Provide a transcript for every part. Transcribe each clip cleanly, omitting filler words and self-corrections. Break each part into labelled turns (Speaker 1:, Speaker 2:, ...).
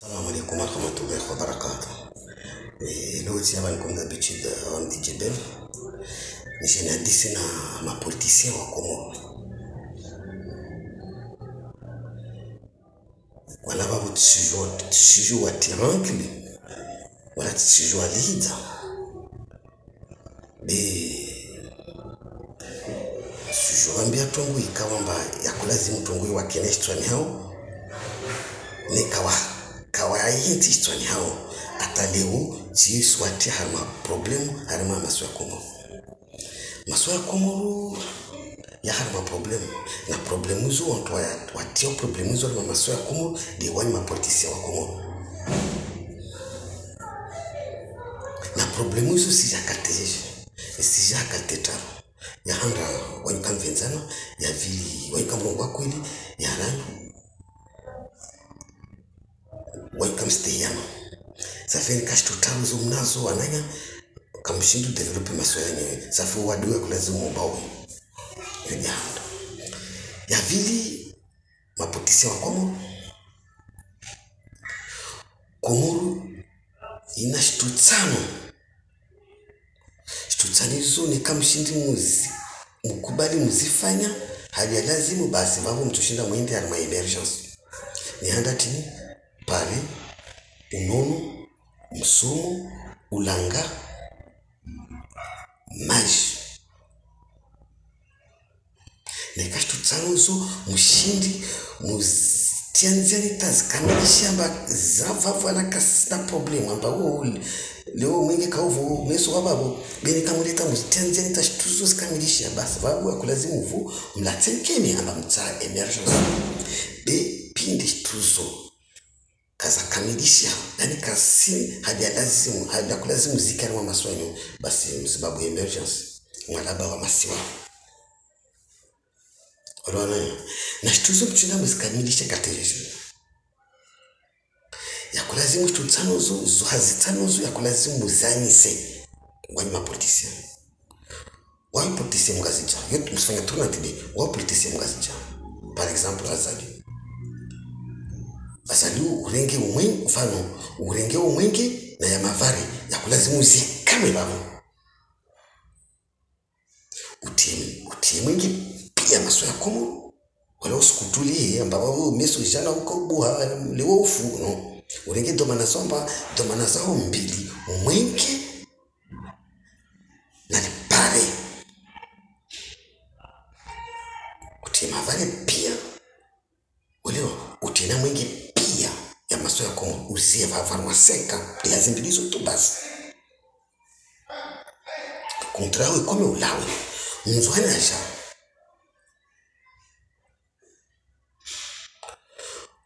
Speaker 1: السلام عليكم ورحمة الله وبركاته. دلوقتي comme d'habitude on dit Djebel. J'ai nandisi na mapoliticien wa Komoro. Wala babu tshijo wa tirankli. Wala tshijo wa lida. Tshijo ambia tongu ikawamba yakulazimu tongu wa keneshwa ni hao. Ni kawa yeti histoire hao ataleo si swati harma problème harma maswa Komoro ya harma problème na problème zo onto ya watio problème zo harma maswa Komoro de wani mapoliticien wa Komoro na problème zo si jakateje ya handa wani kamvenzana ya vili wani kamrongo kweli ya rangu welcome stay yama safari kashi tutazo mnazo wananya kamshindu develop maswala yenyewe safari wadu ya kulazimu mbawe ya vili mapoliticien wa Komoro ina shtutsano hizo ni kamshindi mukubali muzifanya hali ya lazimu basi vavu mtushinda mwende ya emergence ni handa tini pale unono msumo ulanga maji nekashtutsano zo mushindi mutianziani tazikamilisha amba zavavu anakasina problem amba leo mwenge kauvu meso wababo beni kamuleta mutianziani tashtuzo zikamilisha basi vavu akulazimu vu mlatsenkeni amba mtsa emergence pindi shtuzo kaza kamilisha yani kasi hadi kulazimu zikari wa maswanyo basi msibabu emergence mwalaba wa masiwa orwana na shtuzo mchina mzikamilisha katejeju ya kulazimu shtutsano zo hazitano zo ya kulazimu zanyise wani mapoliticien wani politicien mgazija yote msifanya turna tibi wani politicien mgazija par exemple Azali urenge umwengi mfano urenge umwengi na ya mavari ya kulazimu zikame babu utie mwengi pia maswa ya Komoro wala usikutulie ambao meso jana uko buha lewo ufu no urenge domana zao mbili umwengi na lipare utie mavari pia ulio utina mwengi pia ya maswa ya Komoro uzie farmaseka ya zimbilizo tu basi kontrawe kome ulawe mzwana aja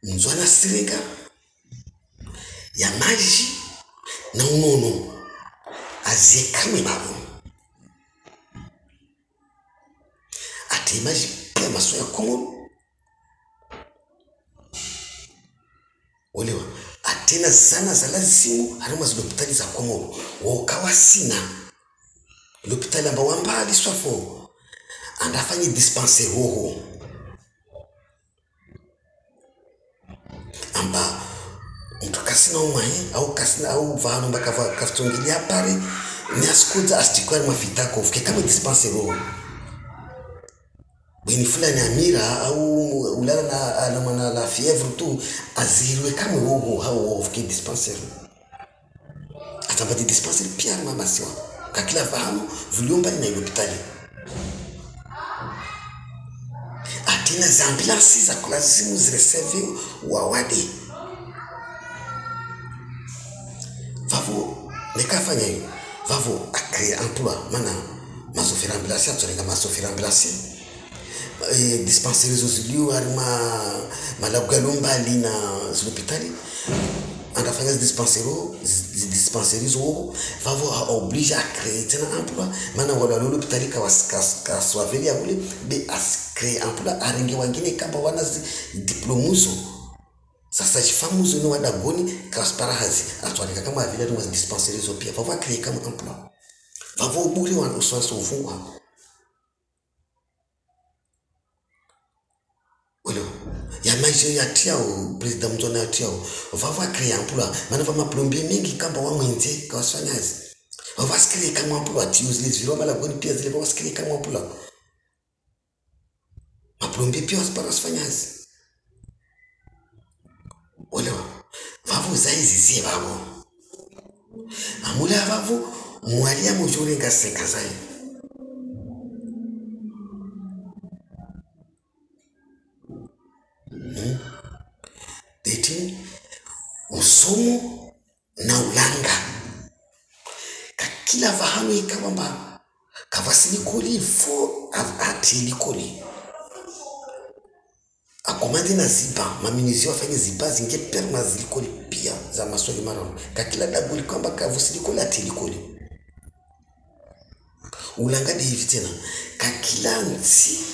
Speaker 1: mzwana sirega ya maji na unono azie kame babu ati maji pia maswa ya Komoro Olewa, atena sana za lazimu harima za lopitali za Komoro wakawa sina lopitali amba wambali swafo andafanye dispenser hoho amba mtu kasina umahe au kasina au vahano mbaka kafitongilia pare ni asikoza astikwari mafitako ufike kama dispenser hoho bini fulani amira au ulala na la fièvre tu azirwe kama wogo hao ufike dispensaire atambati dispensaire pia mama siwa kakila fahamu vuliomba na hospitali atina za ambulance za kulazimu zireserve wawade vavo nekafanya hiyo vavo akaya emploi mana masofira ambulance atorenga masofira ambulance dispensaires zilio harima malagalomba lina hospitali andafanya dispensaires wo vavo oblige à créer tena emploi mana wala l'hôpital ka swaveli ya vule be as créer emploi arenge wengine kamba wana diplomuzo sasa jifamuzo ni wadagoni kaspara hazi atwalika kama vile tu dispensaires pia vavo créer kama emploi vavo buri wana uswaso ufungwa ya maisha yatiao president mzona yatiao vava créer emploi mana va maplombier mingi kamba wa mwenze kwa swanyazi vava créer kama emploi tius les viro bala goni pia zile vava créer kama emploi maplombier pia para swanyazi wala vavo zaizi zie vavo amula vavo mwalia mujuri ngaseka zai deti usomo na ulanga kakila vahano ikawamba kavasilikoli fo ati likoli akomande na ziba maminizio afanye ziba zinge perma zilikoli pia za maswali marano kakila daguli kwamba kavasilikoli ati likoli ulanga de hivi tena kakila nsi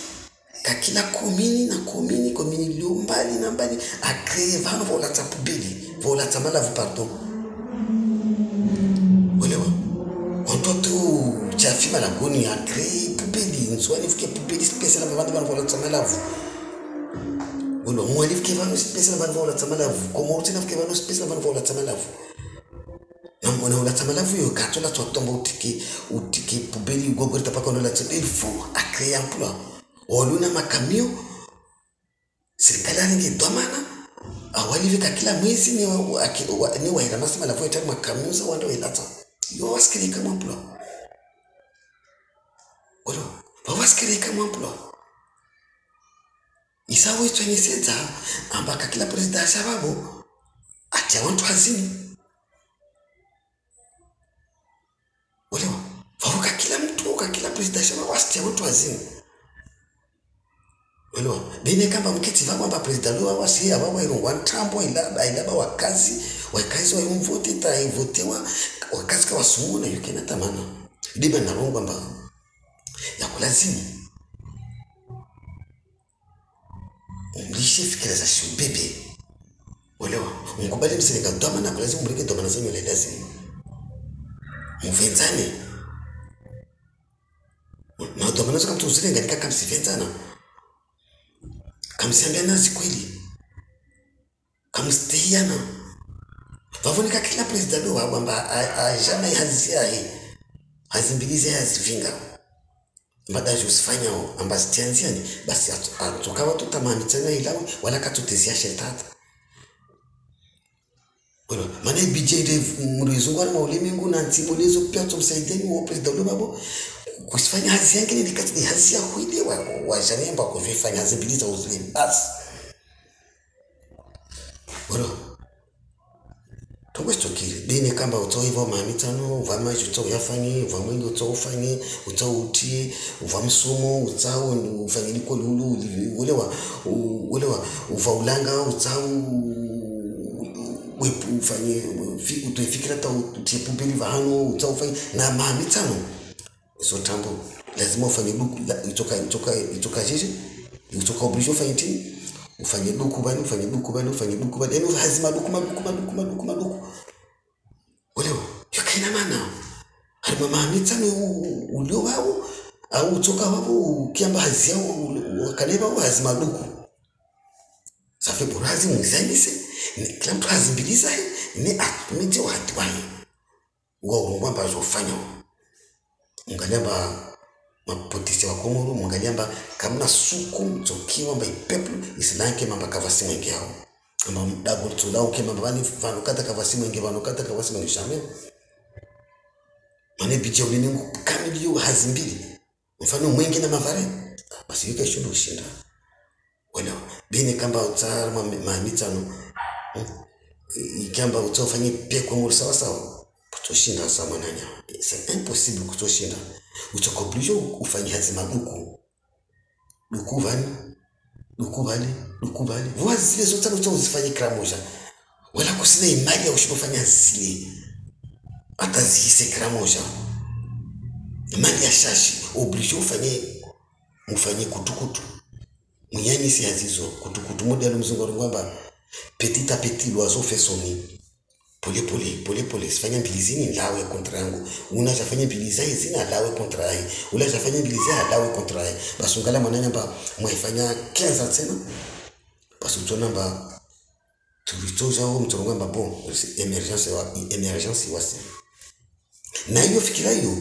Speaker 1: kakila komini lio mbali na mbali a créer vano vola tapubili vola tamala pardon olewa ontoto chafima la goni a créer pubili nzwani fike pubili spécial na vano vola tamala olo mwali fike vano spécial na vano vola tamala como utina fike vano spécial na vano vola tamala na ula tamala yo katola totomba utiki pubili gogorita paka ndo la tsepe il faut a créer emploi oluna makamio serikali aringe domana awali vika kila mwezi ni waira masema la voita makamio za wanda welata yo waskiri kama emploi olo waskiri kama emploi isawo itonyeseza ambaka kila president sababu ati abantu hazini olo wavuka kila mtu kila president sababu ati abantu hazini welo bine kamba mkiti vama ba president lo wasi ababa ino wantambo ilaba wakazi wa umvote ta ivotewa wakazi kwa sumu na yuke na tamana diba na rongo amba ya kulazimu mlishe fikira za shubebe welo ngubali msinga doma na kulazimu mrike doma na zenyo lazima mvenzani na doma na kama tuzilenga nika kama sivenzana kamsiambia nazi kweli kamstiana vavunika kila president wa kwamba ajana hazimbilize hazivinga mbadaje usifanya amba stianziani basi atukawa tutamani tena ilawe wala katutezia shetata wala maana bijede mrizungu na ulimwengu na ntimulezo pia tumsaidieni wa president babo kusifanya hazi yake ni kati hazi ya huide wa janemba kuvifanya zibiliza uzuri basi wala tongwestokiri bene kamba uto hivyo mamitano vama uto yafanye vamwengi uto ufanye uto utie vamsumo utao ufanye liko lulu ulewa uvaulanga utao wepu ufanye utoifikira ta utipubili vahano utao ufanye na mamitano so tambo lazima ufanye buku itoka jeje itoka obligé ufanye tini ufanye buku bani yani hazima buku olewa yakina mana harima mamitano ulio wao au utoka wao kiamba hazia wakaleba wao hazima buku safi burazi mzanise ni kila mtu hazimbiliza ni atumije watu wao wao ngwamba zofanya ngaliamba mapotisi wa Komoro ngaliamba kamna suku mtokiwa mba ipeple islanke mamba kavasi mwenge yao amba mdago tulao kema bani vanokata kavasi mwenge shame mane bijia uliningu kamili yu hazimbili mfano mwenge na mavare basi yuka shundu ushinda wala bine kamba utara mamitano ikamba utofanye pia kwa muru sawa kutoshinda sama nanya c'est impossible kutoshinda utoko obligé ufanye hazima duku vali voici zile zote utozifanye kila moja wala kusina imani ya ushofanya zile atazihise kila moja imani ya shashi obligé ufanye kutukutu mwenye si hazizo kutukutu modelo mzungu ngwamba petit à petit l'oiseau fait son nid pole sifanya mbilizini lawe kontra yangu unachafanya mbilizai zina lawe kontra yangu unachafanya mbilizai lawe kontra yangu basi ungala mwananya mba mwaifanya 15 tena Parce que tu namba tulitoza au mtongo namba bon emergence wasi na hiyo fikira hiyo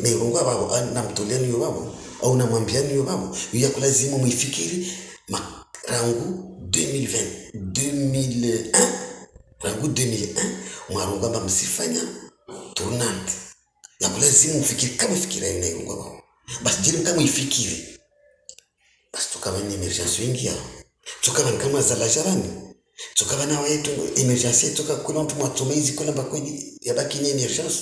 Speaker 1: na ironga babo na mtoleni hiyo babo au na mwambiani hiyo babo ya kulazimu muifikiri rangu 2001 rangu 2001 mwaronga baba msifanya tournante ya kulazimu mfikiri kama fikira hiyo na ironga babo basi jini kama ifikiri basi tukaba ni emergence ingia tukaba kama za lajarani tukaba na wetu emergence tuka kuna mtu mwatomeizi kuna bakweni ya baki ni emergence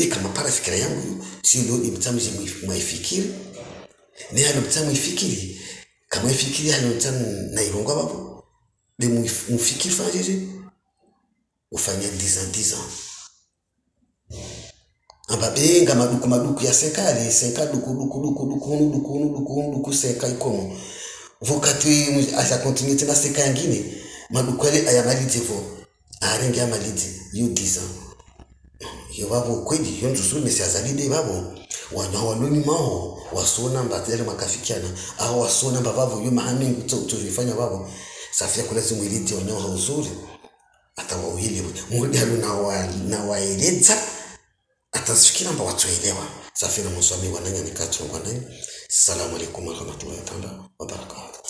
Speaker 1: kama para fikira yangu si ndio imtamje mwifikiri ni hali mtamu ifikiri kama ifikiri hali mtamu na ironga babo de mfikiri fajeje ufanya 10 ans amba benga maduku ya serikali duku seka ikomo vokati asa continue tena seka nyingine maduku yale ayamalite vo arenge amalite yo 10 ans yo babo kweli yo nzusuru mesiazalide babo wanyawaloni mao wasona mbatele makafikiana au wasona mbavavo yo mahamingu tuzifanya babo safia kulazimu iliti wanyawa uzuri hata wawili mudi halu na waeleza atasifikira mba watuelewa safina muswami wananya nikatungwa nani. Assalamu alaikum warahmatullahi wabarakatuh.